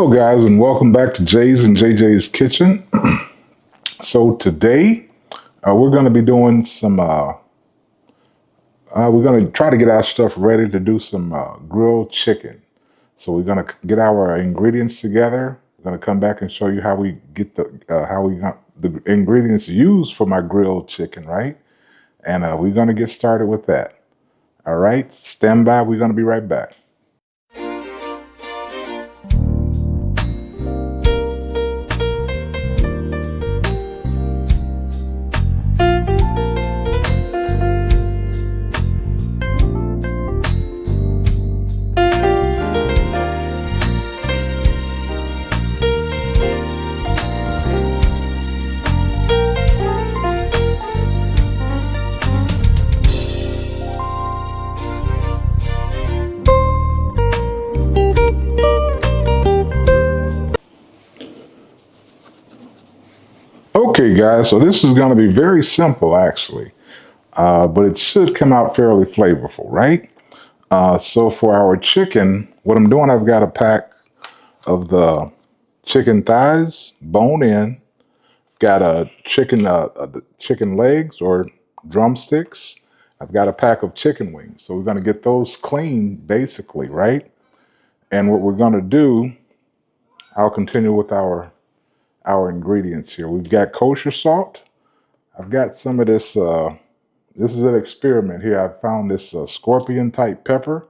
Hello, guys, and welcome back to Jay's and JJ's Kitchen. So today we're going to be doing we're going to try to get our stuff ready to do some grilled chicken. So we're going to get our ingredients together. We're going to come back and show you how we get how we got the ingredients used for my grilled chicken, right? And we're going to get started with that. All right, stand by. We're going to be right back. Okay, guys, so this is going to be very simple, actually, but it should come out fairly flavorful, right? So for our chicken, what I'm doing, I've got a pack of the chicken thighs, bone in. Got a the chicken legs or drumsticks. I've got a pack of chicken wings. So we're going to get those clean, basically, right? And what we're going to do, I'll continue with our ingredients here. We've got kosher salt. I've got some of this. This is an experiment here. I found this scorpion type pepper.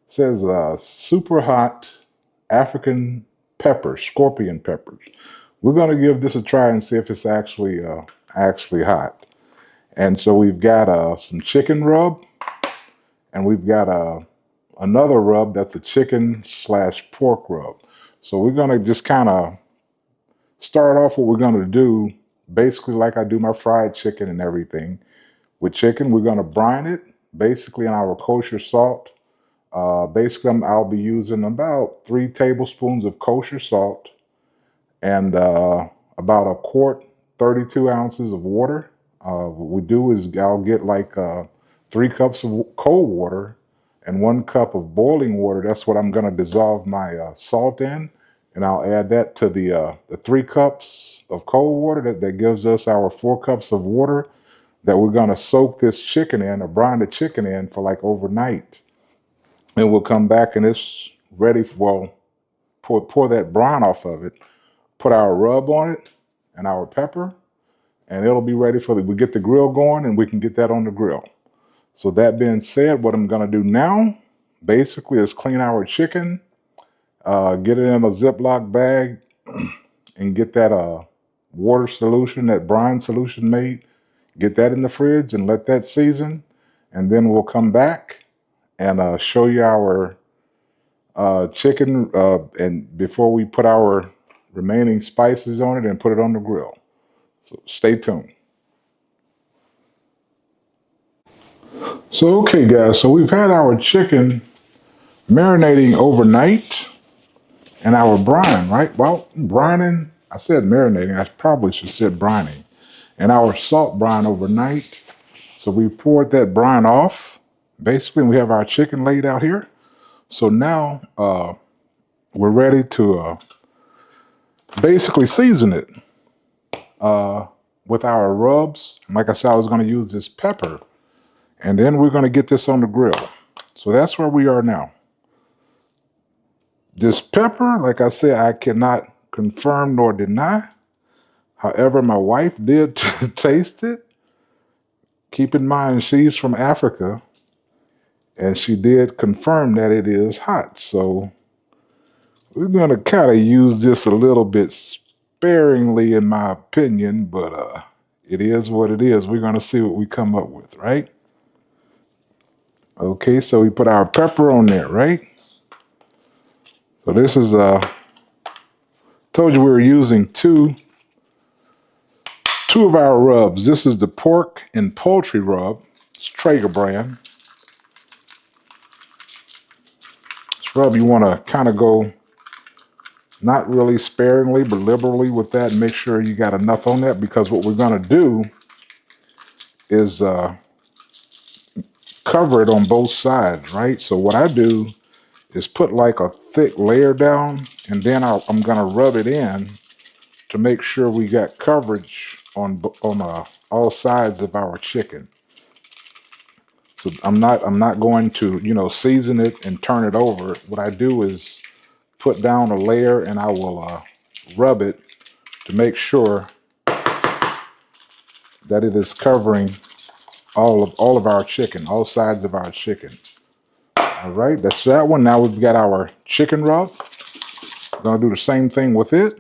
It says super hot African peppers, scorpion peppers. We're going to give this a try and see if it's actually hot. And so we've got some chicken rub, and we've got another rub that's a chicken slash pork rub. So we're going to just kind of start off what we're going to do, basically like I do my fried chicken and everything. With chicken, we're going to brine it, basically in our kosher salt. Basically, I'll be using about 3 tablespoons of kosher salt and about a quart, 32 ounces of water. What we do is I'll get like 3 cups of cold water and 1 cup of boiling water. That's what I'm going to dissolve my salt in. And I'll add that to the 3 cups of cold water. That gives us our 4 cups of water that we're going to soak this chicken in or brine the chicken in for like overnight. And we'll come back and it's ready for, pour that brine off of it, put our rub on it and our pepper, and it'll be ready we get the grill going and we can get that on the grill. So that being said, what I'm going to do now basically is clean our chicken, get it in a Ziploc bag and get that water solution, that brine solution made. Get that in the fridge and let that season. And then we'll come back and show you our chicken and before we put our remaining spices on it and put it on the grill. So stay tuned. So, okay, guys, so we've had our chicken marinating overnight and our brine, right? Well, brining, I said marinating. I probably should have said brining. And our salt brine overnight. So we poured that brine off. Basically, we have our chicken laid out here. So now we're ready to basically season it with our rubs. Like I said, I was going to use this pepper. And then we're going to get this on the grill. So that's where we are now. This pepper, like I said, I cannot confirm nor deny. However, my wife did taste it. Keep in mind, she's from Africa, and she did confirm that it is hot. So we're going to kind of use this a little bit sparingly, in my opinion, but it is what it is. We're going to see what we come up with, right? Okay, so we put our pepper on there, right? So this is, told you we were using two of our rubs. This is the pork and poultry rub. It's Traeger brand. This rub, you want to kind of go not really sparingly, but liberally with that and make sure you got enough on that, because what we're going to do is cover it on both sides, right? So what I do is put like a thick layer down and then I'm gonna rub it in to make sure we got coverage on all sides of our chicken. So I'm not going to season it and turn it over. What I do is put down a layer and I will rub it to make sure that it is covering all of our chicken, all sides of our chicken. All right, that's that one. Now we've got our chicken rub. We're gonna do the same thing with it.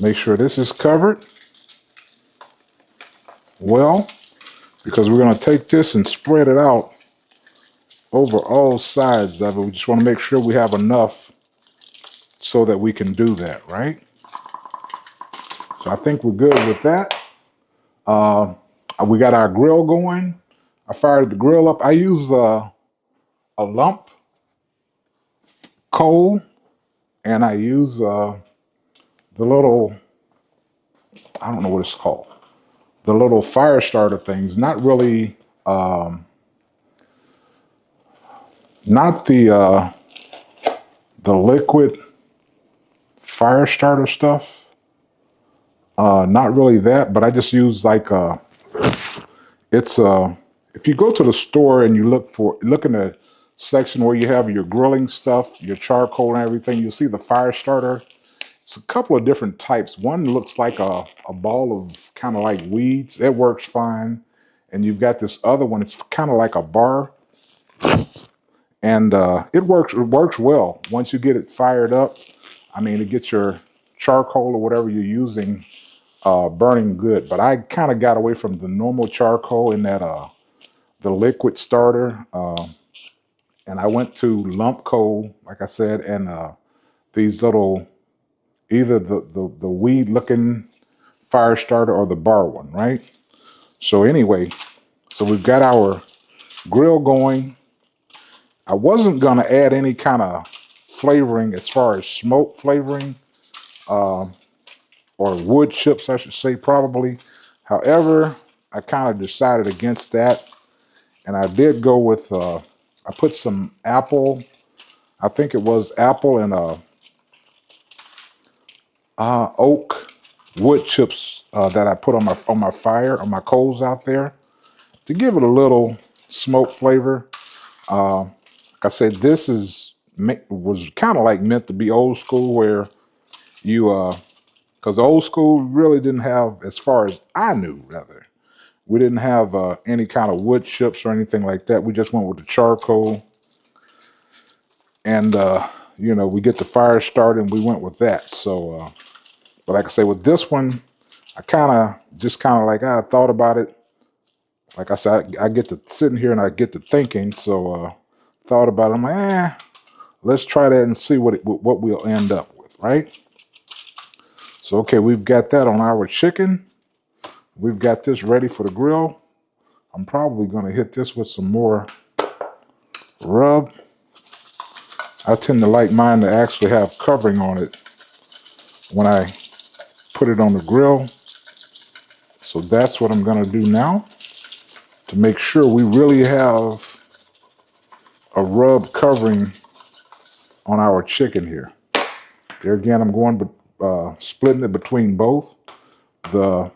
Make sure this is covered well, because we're gonna take this and spread it out over all sides of it. We just want to make sure we have enough so that we can do that, right? So I think we're good with that. Uh, we got our grill going. I fired the grill up. I use a lump coal, and I use the little, I don't know what it's called, the little fire starter things. Not really, not the liquid fire starter stuff. Not really that, but I just use like it's if you go to the store and you look in the section where you have your grilling stuff, your charcoal and everything, you'll see the fire starter. It's a couple of different types. One looks like a ball of kind of like weeds. It works fine. And you've got this other one. It's kind of like a bar, and it works well once you get it fired up. I mean, it gets your charcoal or whatever you're using burning good. But I kind of got away from the normal charcoal in that the liquid starter, and I went to lump coal, like I said, and these little, either the weed looking fire starter or the bar one, right? So anyway, so we've got our grill going. I wasn't gonna add any kind of flavoring as far as smoke flavoring, uh, or wood chips, I should say, probably. However, I kind of decided against that, and I did go with I put some apple. I think it was apple and oak wood chips that I put on my fire on my coals out there to give it a little smoke flavor. Like I said, this was kind of like meant to be old school, where you because old school really didn't have, as far as I knew, rather, we didn't have any kind of wood chips or anything like that. We just went with the charcoal, and we get the fire started, and we went with that. So, but like I say, with this one, I kind of like I thought about it. Like I said, I get to sitting here and I get to thinking. So, thought about it. I'm like, let's try that and see what we'll end up with, right? So, okay, we've got that on our chicken. We've got this ready for the grill. I'm probably going to hit this with some more rub. I tend to like mine to actually have covering on it when I put it on the grill. So that's what I'm going to do now to make sure we really have a rub covering on our chicken here. There again, I'm going splitting it between both the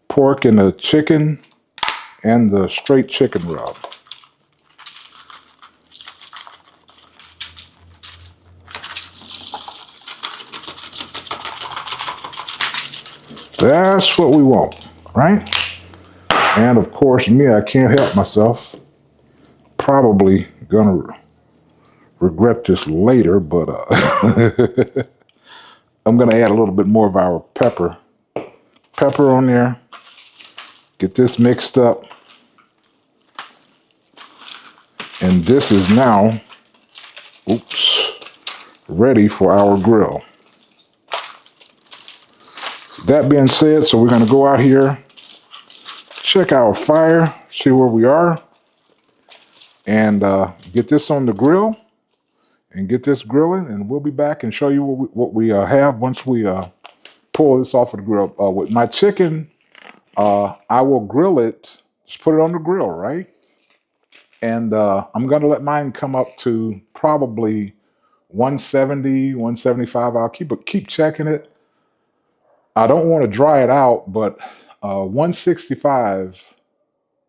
pork and the chicken and the straight chicken rub. That's what we want, right? And of course, me, I can't help myself. Probably gonna regret this later, but I'm gonna add a little bit more of our pepper on there. Get this mixed up, and this is now, ready for our grill. That being said, so we're gonna go out here, check our fire, see where we are, and get this on the grill and get this grilling, and we'll be back and show you what we have once we pull this off of the grill. With my chicken, I will grill it, just put it on the grill, right? And I'm going to let mine come up to probably 170, 175. I'll keep checking it. I don't want to dry it out, but 165,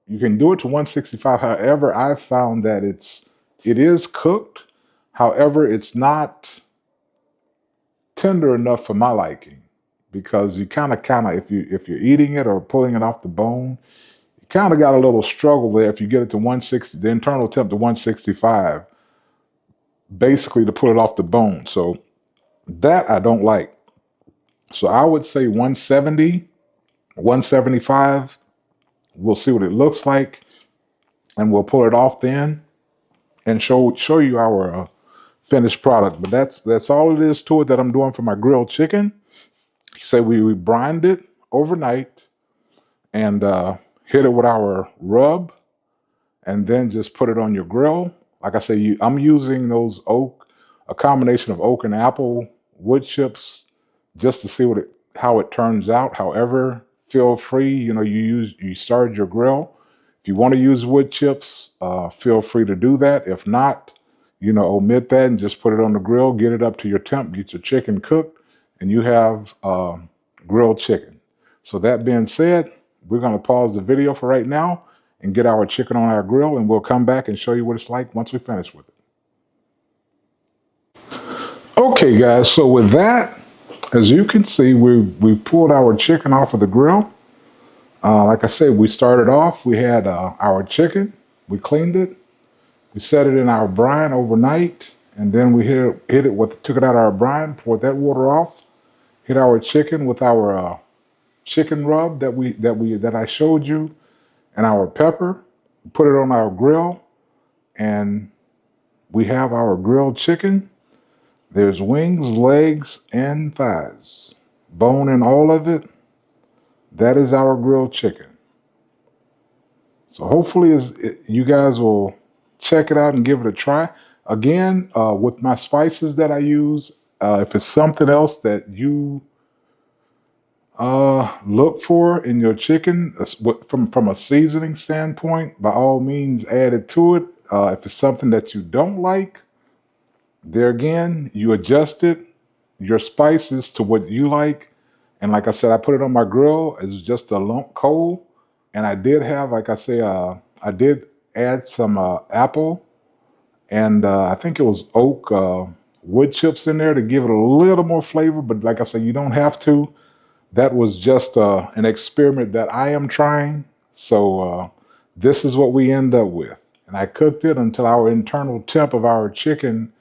you can do it to 165. However, I found that it is cooked. However, it's not tender enough for my liking because you kind of if you're eating it or pulling it off the bone, you kind of got a little struggle there if you get it to 160, the internal temp to 165, basically to put it off the bone. So that I don't like. So I would say 170, 175. We'll see what it looks like, and we'll pull it off then and show you our finished product. But that's all it is to it that I'm doing for my grilled chicken. Say we brined it overnight and hit it with our rub, and then just put it on your grill. Like I say, I'm using a combination of oak and apple wood chips, just to see how it turns out. However, feel free. You started your grill. If you want to use wood chips, feel free to do that. If not, omit that and just put it on the grill. Get it up to your temp. Get your chicken cooked, and you have grilled chicken. So that being said, we're going to pause the video for right now and get our chicken on our grill, and we'll come back and show you what it's like once we finish with it. Okay, guys, so with that, as you can see, we pulled our chicken off of the grill. Like I said, we started off, we had our chicken, we cleaned it, we set it in our brine overnight, and then we took it out of our brine, poured that water off, hit our chicken with our chicken rub that I showed you, and our pepper, put it on our grill, and we have our grilled chicken. There's wings, legs, and thighs. Bone in all of it. That is our grilled chicken. So hopefully you guys will check it out and give it a try. Again, with my spices that I use, if it's something else that you look for in your chicken from a seasoning standpoint, by all means add it to it. If it's something that you don't like, there again, you adjusted your spices to what you like. And like I said, I put it on my grill. It's just a lump coal. And I did have, like I say, I did add some apple and I think it was oak wood chips in there to give it a little more flavor. But like I said, you don't have to. That was just an experiment that I am trying. So this is what we end up with. And I cooked it until our internal temp of our chicken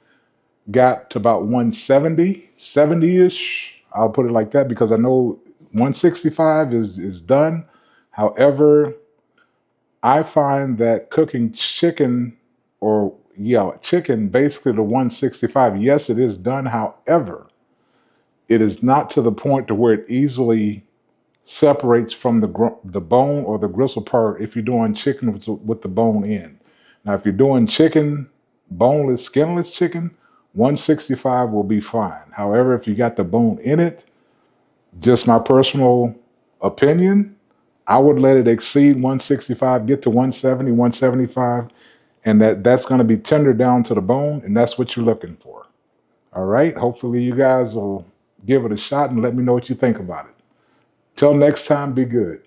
got to about 170, 70-ish. I'll put it like that because I know 165 is done. However, I find that cooking chicken basically to 165, yes, it is done. However, it is not to the point to where it easily separates from the bone or the gristle part if you're doing chicken with the bone in. Now, if you're doing chicken, boneless, skinless chicken, 165 will be fine. However, if you got the bone in it, just my personal opinion, I would let it exceed 165, get to 170, 175, and that's going to be tender down to the bone, and that's what you're looking for. All right. Hopefully you guys will give it a shot and let me know what you think about it. Till next time, be good.